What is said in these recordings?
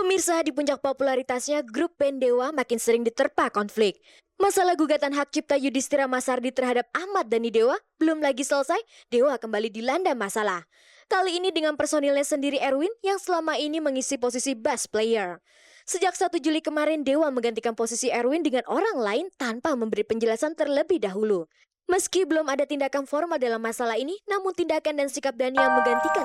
Pemirsa, di puncak popularitasnya, grup band Dewa makin sering diterpa konflik. Masalah gugatan hak cipta Yudhistira Masardi terhadap Ahmad Dhani Dewa belum lagi selesai, Dewa kembali dilanda masalah. Kali ini dengan personilnya sendiri Erwin yang selama ini mengisi posisi bass player. Sejak 1 Juli kemarin, Dewa menggantikan posisi Erwin dengan orang lain tanpa memberi penjelasan terlebih dahulu. Meski belum ada tindakan formal dalam masalah ini, namun tindakan dan sikap Dhani yang menggantikan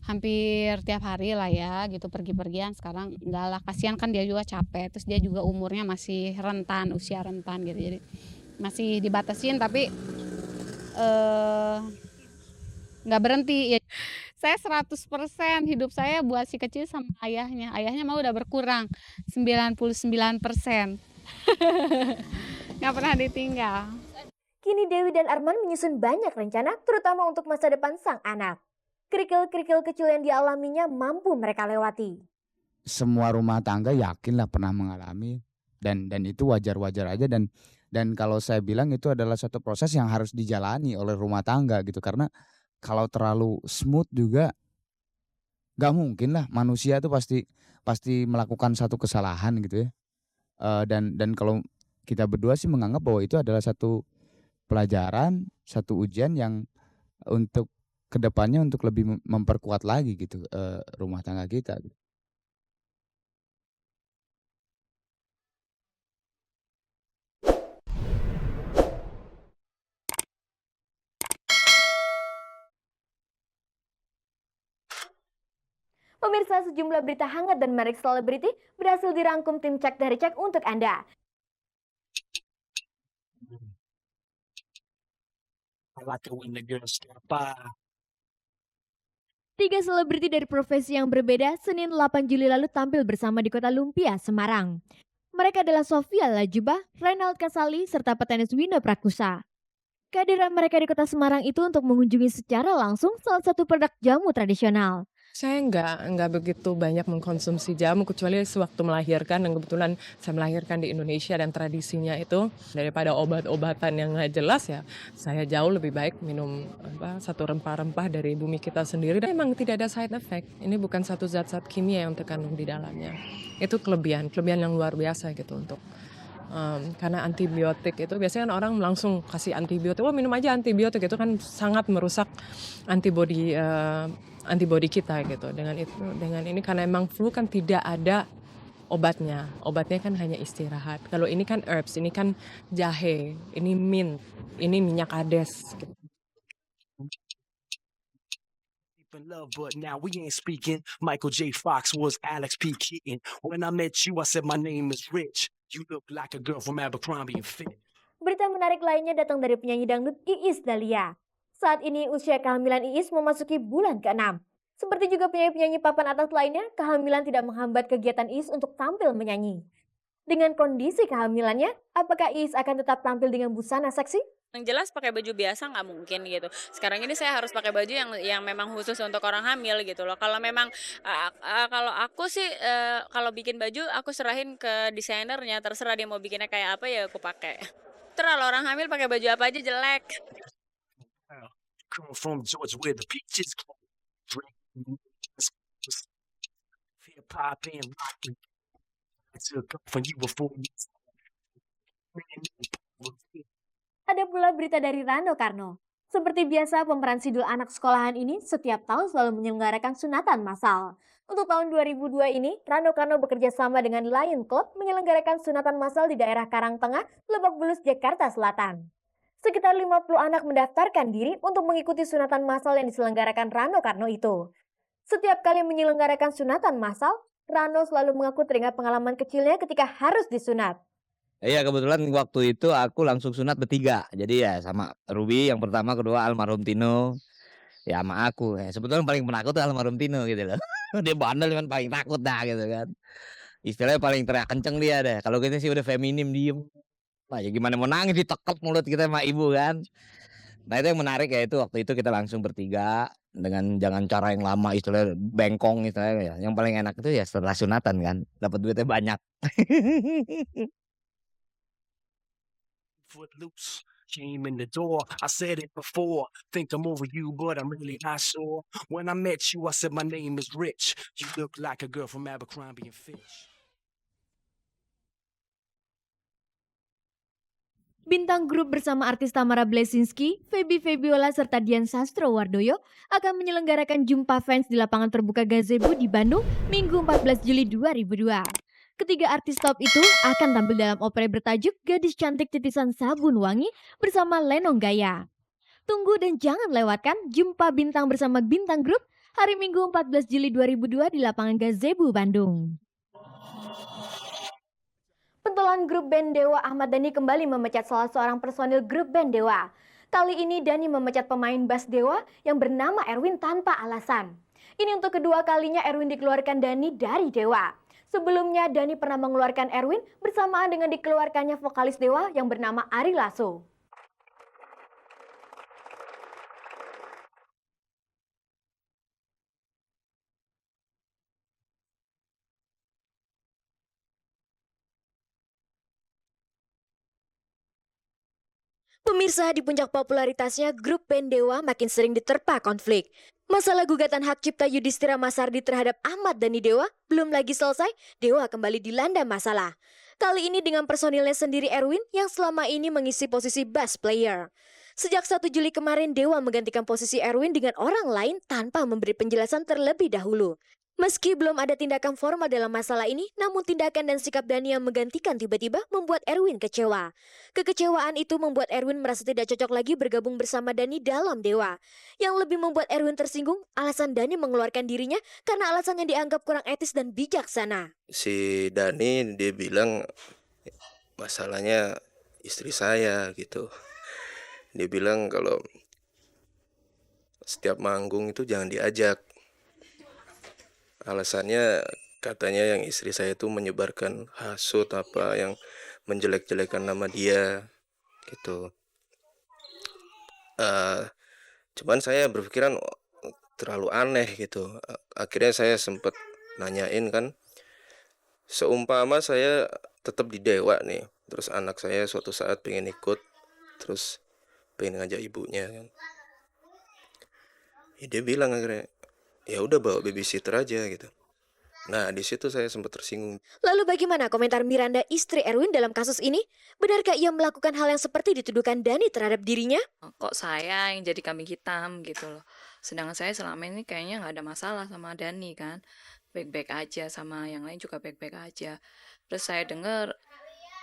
hampir tiap hari lah ya gitu pergi-pergian. Sekarang enggak lah, kasihan kan dia juga capek, terus dia juga umurnya masih rentan, usia rentan gitu, jadi masih dibatasin tapi nggak berhenti ya. Saya 100% hidup saya buat si kecil sama ayahnya mah udah berkurang 99%. Nggak pernah ditinggal. Kini Dewi dan Arman menyusun banyak rencana terutama untuk masa depan sang anak. Kerikil-kerikil kecil yang dialaminya mampu mereka lewati. Semua rumah tangga yakinlah pernah mengalami dan itu wajar-wajar aja dan kalau saya bilang itu adalah satu proses yang harus dijalani oleh rumah tangga gitu, karena kalau terlalu smooth juga nggak mungkin lah, manusia tuh pasti melakukan satu kesalahan gitu ya. Dan kalau kita berdua sih menganggap bahwa itu adalah satu pelajaran, satu ujian yang untuk kedepannya untuk lebih memperkuat lagi gitu rumah tangga kita. Pemirsa, sejumlah berita hangat dan menarik selebriti berhasil dirangkum tim Cek dari Cek untuk Anda. Tiga selebriti dari profesi yang berbeda Senin 8 Juli lalu tampil bersama di kota Lumpia, Semarang. Mereka adalah Sofia Lajuba, Reynald Kasali, serta petenis Wina Prakusa. Kehadiran mereka di kota Semarang itu untuk mengunjungi secara langsung salah satu produk jamu tradisional. Saya nggak begitu banyak mengkonsumsi jamu kecuali sewaktu melahirkan, dan kebetulan saya melahirkan di Indonesia dan tradisinya itu daripada obat-obatan yang nggak jelas ya, saya jauh lebih baik minum satu rempah-rempah dari bumi kita sendiri. Dan memang tidak ada side effect. Ini bukan satu zat-zat kimia yang terkandung di dalamnya. Itu kelebihan yang luar biasa gitu untuk karena antibiotik itu biasanya kan orang langsung kasih antibiotik, minum aja antibiotik, itu kan sangat merusak antibodi kita gitu. Dengan ini karena emang flu kan tidak ada obatnya kan hanya istirahat. Kalau ini kan herbs, ini kan jahe, ini mint, ini minyak ades gitu. Love, but now we ain't speaking. Michael J. Fox was Alex P. Keaton. When I met you, I said my name is Rich. You look like a girl from Abercrombie and Fitch. Berita menarik lainnya datang dari penyanyi dangdut Iis Dahlia. Saat ini usia kehamilan Iis memasuki bulan ke-6. Seperti juga penyanyi-penyanyi papan atas lainnya, kehamilan tidak menghambat kegiatan Iis untuk tampil menyanyi. Dengan kondisi kehamilannya, apakah Iis akan tetap tampil dengan busana seksi? Yang jelas pakai baju biasa nggak mungkin gitu. Sekarang ini saya harus pakai baju yang memang khusus untuk orang hamil gitu loh. Kalau memang kalau aku sih kalau bikin baju aku serahin ke desainernya, terserah dia mau bikinnya kayak apa ya aku pakai. Terlalu orang hamil pakai baju apa aja jelek. From Georgia where the peaches grow. Hip hop and rockin'. I took up from you before you. Ada pula berita dari Rano Karno. Seperti biasa, pemeran sidul anak sekolahan ini setiap tahun selalu menyelenggarakan sunatan massal. Untuk tahun 2002 ini, Rano Karno bekerja sama dengan Lion Club menyelenggarakan sunatan massal di daerah Karangtengah, Lebak Bulus, Jakarta Selatan. Sekitar 50 anak mendaftarkan diri untuk mengikuti sunatan massal yang diselenggarakan Rano Karno itu. Setiap kali menyelenggarakan sunatan massal, Rano selalu mengaku teringat pengalaman kecilnya ketika harus disunat. Iya, kebetulan waktu itu aku langsung sunat bertiga. Jadi ya sama Ruby yang pertama, kedua almarhum Tino. Ya sama aku. Sebetulnya paling penakut tuh almarhum Tino gitu loh. Dia bandel kan paling takut dah gitu kan. Istilahnya paling teriak kenceng dia deh. Kalau kita sih udah feminim diem. Nah ya gimana mau nangis, ditekuk mulut kita sama ibu kan. Nah itu yang menarik ya, itu waktu itu kita langsung bertiga dengan jangan cara yang lama, istilahnya bengkong istilahnya ya. Yang paling enak itu ya setelah sunatan kan, dapat duitnya banyak. Footloose came in the door. I said it before. Think I'm over you, but I'm really not sure. When I met you, I said my name is Rich. You look like a girl from Abercrombie and Fitch. Bintang grup bersama artis Tamara Blesinski, Feby Febiola serta Dian Sastrowardoyo akan menyelenggarakan jumpa fans di lapangan terbuka Gazebo di Bandung Minggu 14 Juli 2002. Ketiga artis top itu akan tampil dalam opera bertajuk Gadis Cantik Titisan Sabun Wangi bersama Lenong Gaya. Tunggu dan jangan lewatkan jumpa bintang bersama bintang grup hari Minggu 14 Juli 2002 di lapangan Gazebo Bandung. Pentolan grup band Dewa Ahmad Dhani kembali memecat salah seorang personil grup band Dewa. Kali ini Dhani memecat pemain bass Dewa yang bernama Erwin tanpa alasan. Ini untuk kedua kalinya Erwin dikeluarkan Dhani dari Dewa. Sebelumnya Dhani pernah mengeluarkan Erwin bersamaan dengan dikeluarkannya vokalis Dewa yang bernama Ari Lasso. Pemirsa, di puncak popularitasnya, grup band Dewa makin sering diterpa konflik. Masalah gugatan hak cipta Yudhistira Masardi terhadap Ahmad Dhani Dewa belum lagi selesai, Dewa kembali dilanda masalah. Kali ini dengan personilnya sendiri Erwin yang selama ini mengisi posisi bass player. Sejak 1 Juli kemarin, Dewa menggantikan posisi Erwin dengan orang lain tanpa memberi penjelasan terlebih dahulu. Meski belum ada tindakan formal dalam masalah ini, namun tindakan dan sikap Dhani yang menggantikan tiba-tiba membuat Erwin kecewa. Kekecewaan itu membuat Erwin merasa tidak cocok lagi bergabung bersama Dhani dalam Dewa. Yang lebih membuat Erwin tersinggung, alasan Dhani mengeluarkan dirinya karena alasan yang dianggap kurang etis dan bijaksana. Si Dhani dia bilang masalahnya istri saya gitu. Dia bilang kalau setiap manggung itu jangan diajak. Alasannya katanya yang istri saya itu menyebarkan hasut apa yang menjelek-jelekan nama dia gitu. Cuman saya berpikiran terlalu aneh gitu. Akhirnya saya sempat nanyain kan, seumpama saya tetap di Dewa nih, terus anak saya suatu saat pengen ikut, terus pengen ngajak ibunya kan. Ya, dia bilang akhirnya, ya udah bawa babysitter aja gitu. Nah, di situ saya sempat tersinggung. Lalu bagaimana komentar Miranda, istri Erwin dalam kasus ini? Benarkah ia melakukan hal yang seperti dituduhkan Dhani terhadap dirinya? Kok saya yang jadi kambing hitam gitu loh. Sedangkan saya selama ini kayaknya nggak ada masalah sama Dhani kan. Baik-baik aja, sama yang lain juga baik-baik aja. Terus saya dengar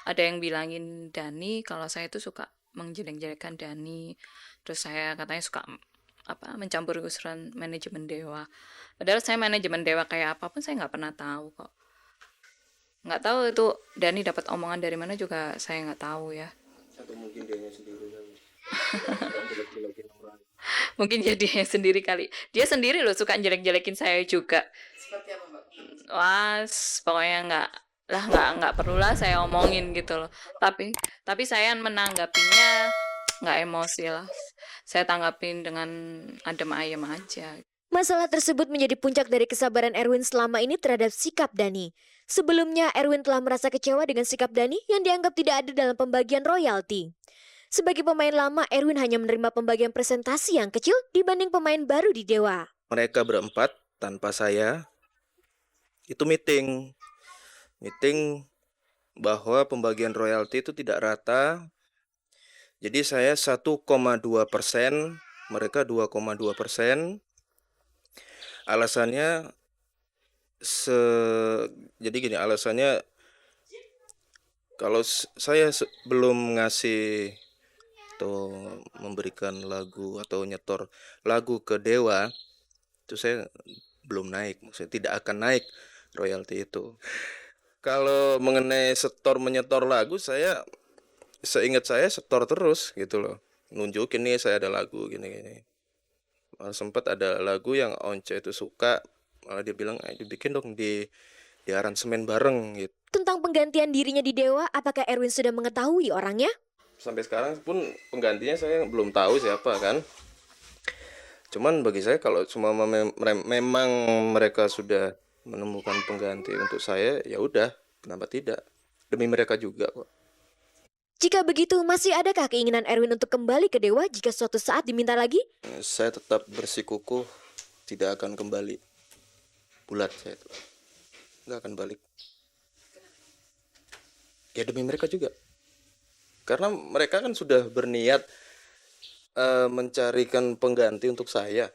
ada yang bilangin Dhani kalau saya itu suka menjelek-jelekan Dhani. Terus saya katanya suka mencampur urusan manajemen Dewa. Padahal saya manajemen Dewa kayak apapun saya nggak pernah tahu kok. Nggak tahu itu Dhani dapat omongan dari mana juga saya nggak tahu ya. Atau mungkin dia sendiri kan. Mungkin jadinya sendiri kali. Dia sendiri loh suka jelek-jelekin saya juga. Seperti apa, Mbak? Wah, pokoknya nggak perlulah saya omongin gitu loh. Tapi saya menanggapinya nggak emosi lah. Saya tanggapin dengan adem ayem aja. Masalah tersebut menjadi puncak dari kesabaran Erwin selama ini terhadap sikap Dhani. Sebelumnya, Erwin telah merasa kecewa dengan sikap Dhani yang dianggap tidak ada dalam pembagian royalti. Sebagai pemain lama, Erwin hanya menerima pembagian presentasi yang kecil dibanding pemain baru di Dewa. Mereka berempat tanpa saya itu meeting bahwa pembagian royalti itu tidak rata. Jadi saya 1,2%, mereka 2,2%. Alasannya jadi gini, alasannya kalau saya belum ngasih atau memberikan lagu atau nyetor lagu ke Dewa, itu saya belum naik, maksudnya tidak akan naik royalti itu. Kalau mengenai menyetor lagu, seingat saya setor terus gitu loh, nunjukin nih saya ada lagu gini-gini. Malah sempat ada lagu yang Once itu suka, malah dia bilang dibikin dong di aransemen bareng gitu. Tentang penggantian dirinya di Dewa, apakah Erwin sudah mengetahui orangnya? Sampai sekarang pun penggantinya saya belum tahu siapa kan. Cuman bagi saya kalau cuma memang mereka sudah menemukan pengganti untuk saya, ya udah, kenapa tidak? Demi mereka juga kok. Jika begitu, masih adakah keinginan Erwin untuk kembali ke Dewa jika suatu saat diminta lagi? Saya tetap bersikukuh tidak akan kembali. Bulat saya itu. Nggak akan balik. Ya demi mereka juga. Karena mereka kan sudah berniat mencarikan pengganti untuk saya.